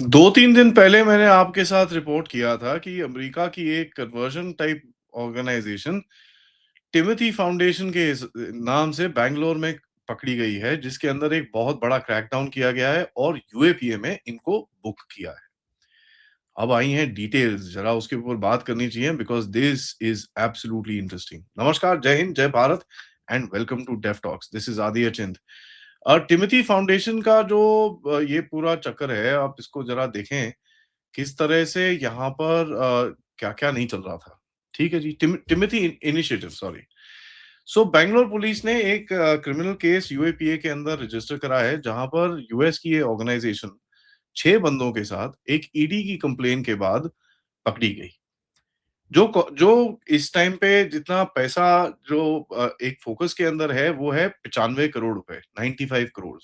2-3 दिन पहले मैंने आपके साथ रिपोर्ट किया था कि अमेरिका की एक conversion type organisation Timothy foundation के नाम से बैंगलोर में पकड़ी गई है, जिसके अंदर एक बहुत बड़ा क्रैकडाउन किया गया है और यूएपीए में इनको बुक किया है। अब आई हैं डिटेल्स, जरा उसके ऊपर बात करनी चाहिए because this is absolutely interesting. नमस्कार, जय हिंद, जय Bharat and welcome to Def Talks. This is Aadi Achint. Timothy foundation का जो ये पूरा चक्कर है, आप इसको जरा देखें किस तरह से यहाँ पर क्या-क्या नहीं चल रहा था। ठीक है जी, टिमोथी इनिशिएटिव, सॉरी। सो बैंगलोर पुलिस ने एक क्रिमिनल केस यूएपीए के अंदर रजिस्टर करा है, जहाँ पर यूएस की ये ऑर्गेनाइजेशन 6 बंदों के साथ एक ईडी की कंप्लेन के बाद पकड़ी गई। जो इस टाइम पे जितना पैसा जो एक फोकस के अंदर है, वो है 95 करोड़ रुपए, 95 करोड़।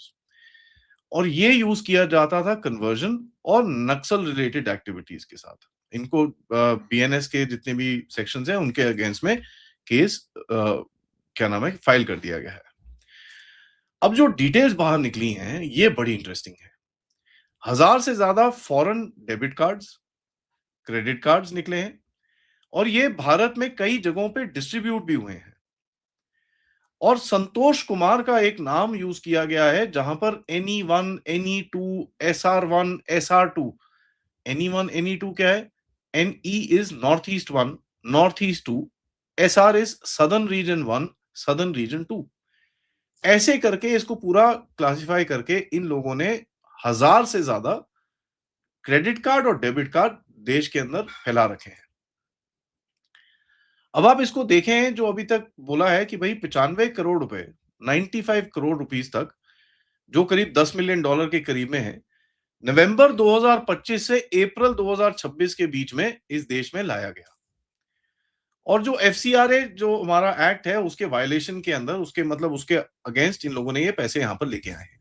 और ये यूज किया जाता था कन्वर्जन और नक्सल रिलेटेड एक्टिविटीज के साथ। इनको बीएनएस के जितने भी सेक्शंस हैं उनके अगेंस्ट में केस क्या नाम है फाइल कर दिया गया है। अब जो डिटेल्स बाहर निकली हैं ये बड़ी इंटरेस्टिंग है। 1000 से ज्यादा foreign debit cards, credit cards निकले हैं और ये भारत में कई जगहों पे डिस्ट्रीब्यूट भी हुए हैं। और संतोष कुमार का एक नाम यूज किया गया है, जहां पर NE1, NE2, SR1, SR2। NE1, NE2 क्या है? NE is Northeast 1, Northeast 2, SR is Southern Region 1, Southern Region 2। ऐसे करके इसको पूरा क्लासिफाई करके इन लोगों ने 1000 से ज्यादा क्रेडिट कार्ड और डेबिट कार्ड देश के अंदर फैला रखे हैं। अब आप इसको देखें, जो अभी तक बोला है कि भाई 95 करोड़ रुपए, 95 करोड़ रुपीस तक, जो करीब $10 मिलियन के करीब में है, नवंबर 2025 से अप्रैल 2026 के बीच में इस देश में लाया गया। और जो एफसीआरए जो हमारा एक्ट है उसके वायलेशन के अंदर, उसके मतलब उसके अगेंस्ट इन लोगों ने ये पैसे यहां पर लेके आए हैं।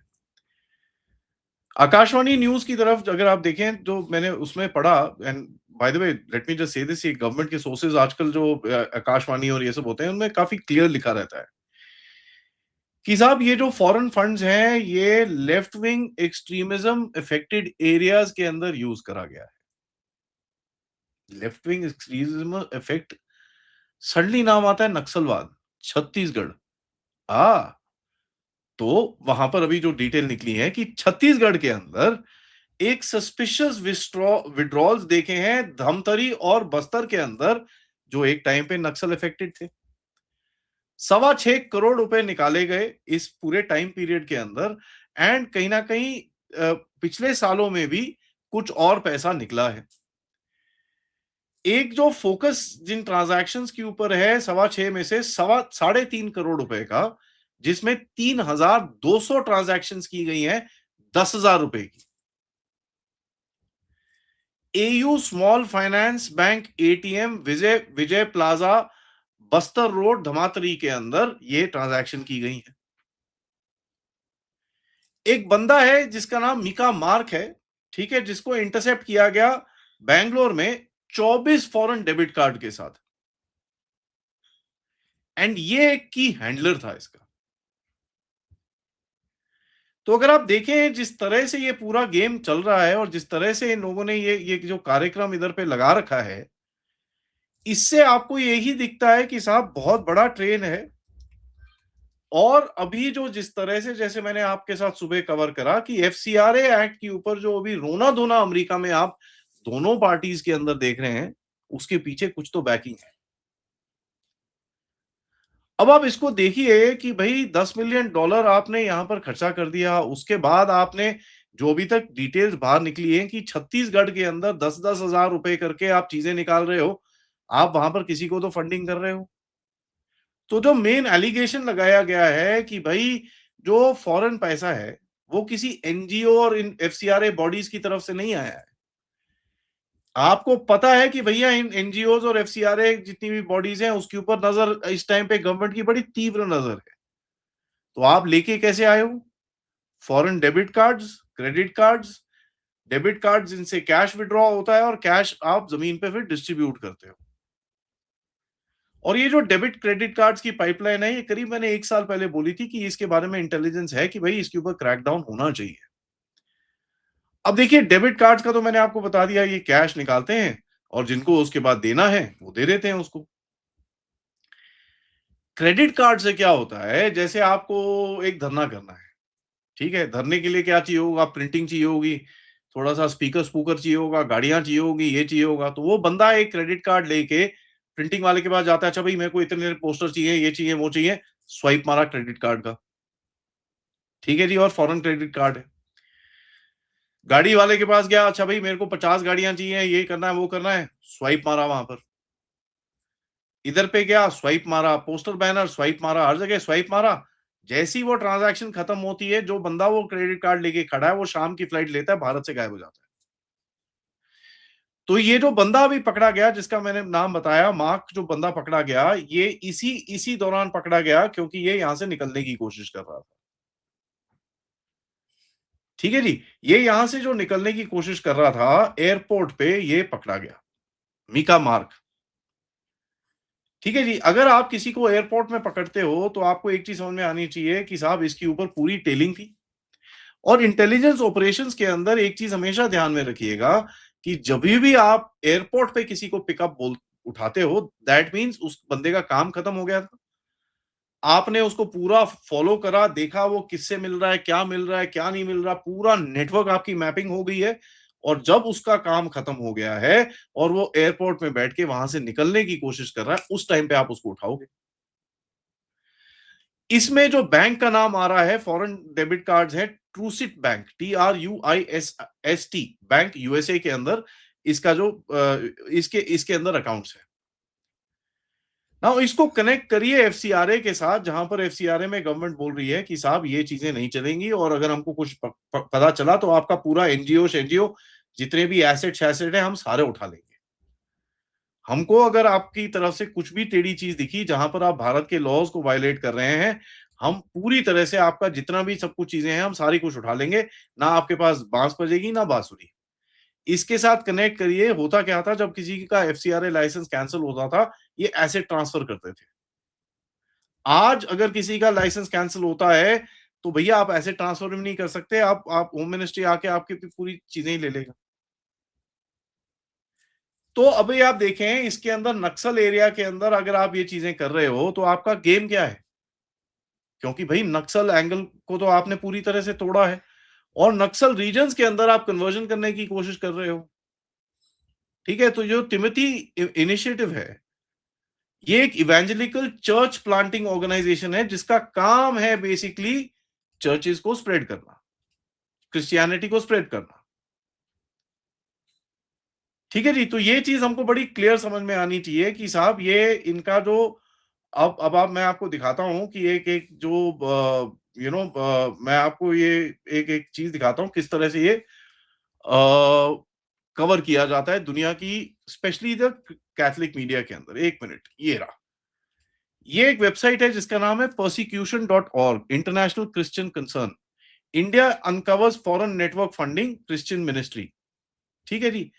आकाशवाणी न्यूज की तरफ अगर आप देखें, जो मैंने उसमें पढ़ा, and by the way let me just say this, ये गवर्नमेंट के सोर्सेज आजकल जो आकाशवाणी और ये सब होते हैं उनमें काफी क्लियर लिखा रहता है कि साहब ये जो फॉरेन फंड्स हैं ये left wing extremism affected areas के अंदर यूज करा गया है। Left wing extremism effect, suddenly नाम आता है नक्सलवाद, छत्तीसगढ़। आ तो वहां पर अभी जो डिटेल निकली है कि छत्तीसगढ़ के अंदर एक सस्पिशियस विड्रॉल्स देखे हैं धमतरी और बस्तर के अंदर, जो एक टाइम पे नक्सल इफेक्टेड थे। 6.25 करोड़ रुपए निकाले गए इस पूरे टाइम पीरियड के अंदर। एंड कहीं ना कहीं पिछले सालों में भी कुछ और पैसा निकला है। एक जो फोकस जिन ट्रांजैक्शंस के ऊपर है, 6.25 में से 3.5 करोड़ रुपए का, जिसमें 3,200 ट्रांजैक्शंस की गई हैं 10,000 रुपए की। AU small finance bank ATM Vijay Vijay plaza Bastar road Dhamtari के अंदर ये ट्रांजैक्शन की गई है। एक बंदा है जिसका नाम मिका मार्क है, ठीक है, जिसको इंटरसेप्ट किया गया बैंगलोर में 24 फॉरेन डेबिट कार्ड के साथ। एंड ये एक की हैंडलर था इसका। तो अगर आप देखें जिस तरह से ये पूरा गेम चल रहा है और जिस तरह से इन लोगों ने ये जो कार्यक्रम इधर पे लगा रखा है, इससे आपको यही दिखता है कि साहब बहुत बड़ा ट्रेन है। और अभी जो जिस तरह से, जैसे मैंने आपके साथ सुबह कवर करा कि एफसीआरए एक्ट के ऊपर जो अभी रोना धोना अमेरिका में आप दोनों पार्टीज के अंदर देख रहे हैं, उसके पीछे कुछ तो बैकिंग है। अब आप इसको देखिए कि भाई $10 मिलियन आपने यहां पर खर्चा कर दिया, उसके बाद आपने जो अभी तक डिटेल्स बाहर निकली है कि छत्तीसगढ़ के अंदर 10-10 हजार रुपए करके आप चीजें निकाल रहे हो, आप वहां पर किसी को तो फंडिंग कर रहे हो। तो जो मेन एलिगेशन लगाया गया है कि भाई जो फॉरेन पैसा है वो किसी एनजीओ और इन एफसीआरए बॉडीज की तरफ से नहीं आया है। आपको पता है कि भैया इन एनजीओ और एफसीआरए जितनी भी बॉडीज हैं उसके ऊपर नजर इस टाइम पे गवर्नमेंट की बड़ी तीव्र नजर है। तो आप लेके कैसे आए हो foreign debit cards, credit cards, debit card जिनसे कैश विड्रॉ होता है और कैश आप जमीन पे फिर डिस्ट्रीब्यूट करते हो। और ये जो डेबिट क्रेडिट कार्ड्स की पाइपलाइन है, ये करीब मैंने 1 साल पहले बोली थी कि इसके बारे में इंटेलिजेंस है कि भाई इसके ऊपर क्रैकडाउन होना चाहिए। अब देखिए डेबिट कार्ड्स का तो मैंने आपको बता दिया, ये कैश निकालते हैं और जिनको उसके बाद देना है, वो दे देते हैं उसको। क्रेडिट कार्ड से क्या होता है, जैसे आपको एक धरना करना है, ठीक है? धरने के लिए क्या चाहिए होगा, प्रिंटिंग चाहिए होगी, थोड़ा-सा स्पीकर-स्पूकर चाहिए होगा, गाड़ियाँ चाहिए होगी, ये चाहिए होगा, तो वो बंदा एक क्रेडिट कार्ड लेके प्रिंटिंग वाले के पास जाता है, अच्छा भई मेरे को इतने पोस्टर चाहिए, ये चाहिए, वो चाहिए, स्वाइप मारा क्रेडिट कार्ड का, ठीक है जी और फॉरेन क्रेडिट कार्ड है। गाड़ी वाले के पास गया, अच्छा भई मेरे को 50 गाड़ियाँ चाहिए, ये करना है, वो करना है, स्वाइप मारा वहाँ पर। इधर पे गया, स्वाइप मारा, पोस्टर बैनर स्वाइप मारा, हर जगह स्वाइप मारा। जैसी वो ट्रांज़ैक्शन खत्म होती है, जो बंदा वो क्रेडिट कार्ड लेके खड़ा है, वो शाम की फ्लाइट लेता है, भारत से गायब हो जाता है। तो ये जो बंदा अभी पकड़ा गया, जिसका मैंने नाम बताया, मार्क जो बंदा पकड़ा गया, ये इसी इसी दौरान पकड़ा गया क्योंकि ये यहाँ से निकलने की कोशिश कर रहा था। ठीक है जी? ये यहाँ से जो निकलने की कोशिश कर रहा था, एयरपोर्ट पे ये पकड़ा गया, मीका मार्क। ठीक है जी, अगर आप किसी को एयरपोर्ट में पकड़ते हो, तो आपको एक चीज़ समझ में आनी चाहिए कि साहब इसके ऊपर पूरी टेलिंग थी और इंटेलिजेंस ऑपरेशंस के अंदर एक चीज़ हमेशा ध्यान में रखिएगा कि जभी भी आप एयरपोर्ट पे किसी को पिकअप बोल उठाते हो, दैट मीन्स उस बंदे का काम खत्म हो गया था। आपने उसको पूरा फॉलो करा, देखा वो किससे मिल रहा है, क्या नहीं मिल रहा, पूरा नेटवर्क आपकी मैपिंग हो गई है और जब उसका काम खत्म हो गया है और वो एयरपोर्ट में बैठ के वहां से निकलने की कोशिश कर रहा है, उस टाइम पे आप उसको उठाओगे। इसमें जो बैंक का नाम आ रहा है फॉरेन डेबिट कार्ड्स है ट्रूसिट बैंक, TRUISST बैंक, यूएसए के अंदर इसका जो इसके इसके अंदर अकाउंट्स है। नाउ इसको कनेक्ट करिए एफसीआरए के साथ, जहां पर एफसीआरए में गवर्नमेंट बोल रही है कि साहब ये चीजें नहीं चलेंगी और अगर हमको कुछ पता चला तो आपका पूरा एनजीओ शेनजीओ जितने भी एसेट है हम सारे उठा लेंगे। हमको अगर आपकी तरफ से कुछ भी टेढ़ी चीज दिखी जहां पर आप भारत के लॉज को वायलेट कर रहे हैं, हम पूरी तरह से आपका जितना भी सब कुछ चीजें हैं हम सारी कुछ उठा लेंगे। ना आपके पास बांस बजेगी ना बांसुरी। इसके साथ कनेक्ट करिए, होता क्या था जब किसी का एफसीआरए लाइसेंस कैंसिल होता था, ये एसेट ट्रांसफर करते थे। आज अगर किसी का लाइसेंस कैंसिल होता है, तो भैया आप एसेट ट्रांसफर भी नहीं कर सकते, आप होम मिनिस्ट्री आके आपकी पूरी चीजें ही ले लेगा। तो अभी आप देखें इसके अंदर नक्सल एरिया के अंदर अगर आप ये चीजें कर रहे हो, तो आपका गेम क्या है? क्योंकि भई नक्सल एंगल को तो आपने पूरी तरह से तोड़ा है और नक्सल रीजन्स के अंदर आप कन्वर्जन करने की कोशिश कर रहे हो। ठीक है? तो जो तिमोथी इनिशिएटिव है, ये एक इवेंजेलिकल चर्च प्लांटिंग ऑर्गेनाइजेशन है जिसका काम है बेसिकली चर्चेस को स्प्रेड करना, क्रिश्चियनिटी को स्प्रेड करना। ठीक है जी? तो ये चीज़ हमको बड़ी क्लियर समझ में आनी चाहिए कि साहब ये इनका जो अब आप मैं आपको दिखाता हूँ कि एक एक जो मैं आपको ये एक-एक चीज़ दिखाता हूँ किस तरह से ये कवर किया जाता है दुनिया की स्पेशली द कैथोलिक मीडिया के अंदर। 1 मिनट ये रहा। ये एक वेबसाइट है जिसका नाम है persecution.org international Christian concern. India uncovers foreign network funding Christian ministry. ठीक है जी?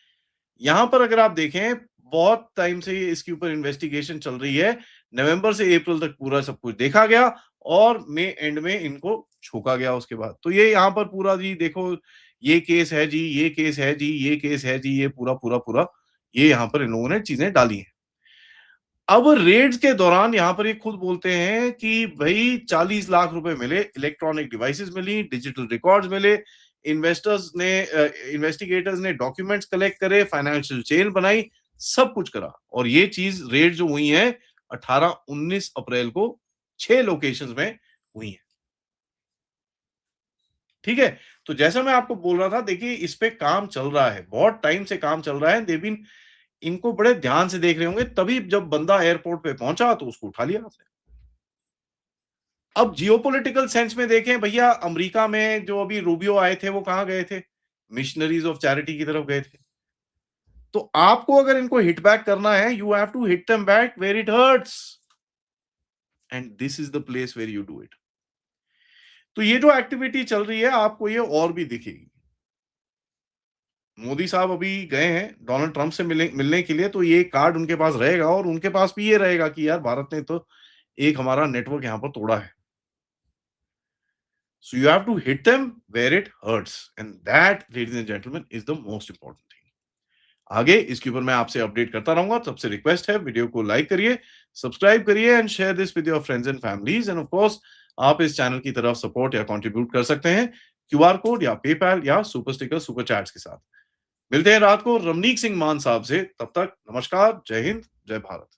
यहाँ पर अगर आप देखें बहुत टाइम से ये इसके ऊपर इन्वेस्टिगेशन चल रही है। नवंबर से अप्रैल तक पूरा सब कुछ देखा गया और मई एंड में इनको छोका गया उसके बाद। तो ये यहाँ पर पूरा जी देखो ये केस है जी, ये केस है जी, ये केस है जी, ये पूरा ये यहाँ पर इन लोगों ने चीजें डाली हैं। अब रेड्स के दौरान यहाँ पर ये खुद बोलते हैं कि भई 40 लाख रुपए मिले, इलेक्ट्रॉनिक डिवाइसेस मिली, डिजिटल रिकॉर्ड्स मिले, इन्वेस्टिगेटर्स ने डॉक्यूमेंट्स कलेक्ट करे, फाइनेंशियल चेन बनाई, सब कुछ करा और ये चीज रेड जो हुई है 18-19 अप्रैल को 6 लोकेशंस में हुई है। ठीक है? तो जैसा मैं आपको बोल रहा था देखिए इस पे काम चल रहा है, बहुत टाइम से काम चल रहा है, दे बीन इनको बड़े ध्यान से देख रहे होंगे तभी जब बंदा एयरपोर्ट पे पहुंचा तो उसको उठा लिया आपने। अब जियोपॉलिटिकल सेंस में देखें भैया अमेरिका में जो अभी रूबियो आए थे वो कहाँ गए थे? मिशनरीज ऑफ चैरिटी की तरफ गए थे। तो आपको अगर इनको हिट बैक करना है you have to hit them back where it hurts and this is the place where you do it. तो ये जो एक्टिविटी चल रही है आपको ये और भी दिखेगी। मोदी साहब अभी गए हैं डोनाल्ड ट्रंप से मिलने के लिए तो ये कार्ड उनके पास रहेगा और उनके पास भी ये रहेगा कि यार भारत ने तो एक हमारा नेटवर्क यहाँ पर तोड़ा है। So you have to hit them where it hurts, and that, ladies and gentlemen, is the most important thing. आगे इसके ऊपर मैं आपसे अपडेट करता रहूंगा। तब से रिक्वेस्ट है, वीडियो को लाइक करिए, सब्सक्राइब करिए and share this with your friends and families. End of course आप इस चैनल की तरफ सपोर्ट या कंट्रीब्यूट कर सकते हैं क्यूआर कोड या पेपैल या सुपर स्टिकर, सुपर चैट्स के साथ। मिलते हैं रात को रमनीक सिंह मान साहब से। तब तक नमस्कार, जय हिंद, जय भारत।